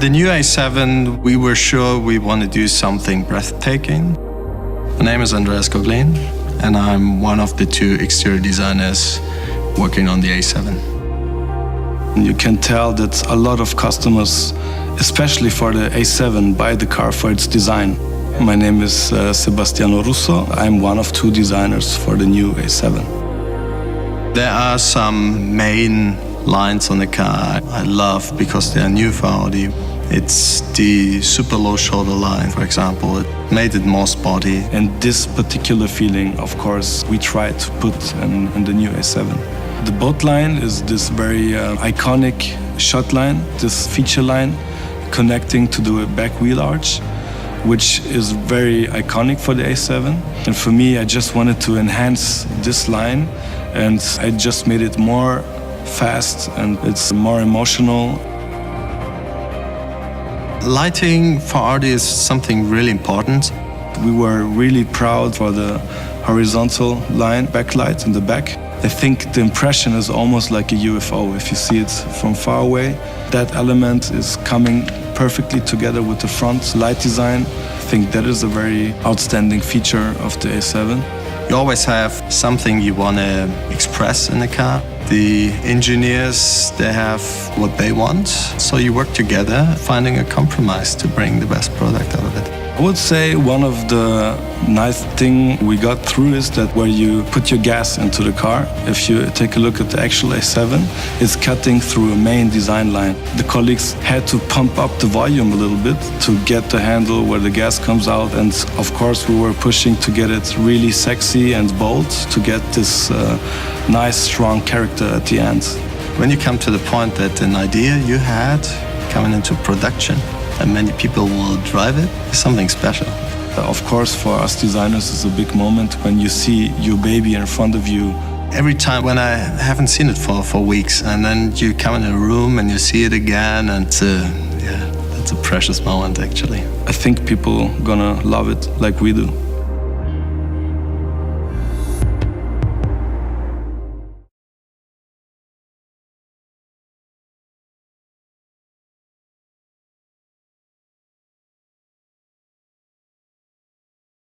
The new A7, we were sure we want to do something breathtaking. My name is Andreas Goglin, and I'm one of the two exterior designers working on the A7. You can tell that a lot of customers, especially for the A7, buy the car for its design. My name is Sebastiano Russo. I'm one of two designers for the new A7. There are some main lines on the car I love because they are new for Audi. It's the super low shoulder line, for example. It made it more sporty. And this particular feeling, of course, we try to put in the new A7. The boat line is this very iconic shot line, this feature line connecting to the back wheel arch, which is very iconic for the A7. And for me, I just wanted to enhance this line, and I just made it more fast and it's more emotional. Lighting for Audi is something really important. We were really proud for the horizontal line backlight in the back. I think the impression is almost like a UFO if you see it from far away. That element is coming perfectly together with the front light design. I think that is a very outstanding feature of the A7. You always have something you want to express in the car. The engineers, they have what they want, so you work together, finding a compromise to bring the best product out of it. I would say one of the nice things we got through is that where you put your gas into the car, if you take a look at the actual A7, it's cutting through a main design line. The colleagues had to pump up the volume a little bit to get the handle where the gas comes out, and of course we were pushing to get it really sexy and bold to get this nice strong character at the end. When you come to the point that an idea you had coming into production and many people will drive it, it's something special. Of course, for us designers, it's a big moment when you see your baby in front of you. Every time when I haven't seen it for weeks, and then you come in a room and you see it again, and it's a precious moment actually. I think people gonna love it like we do.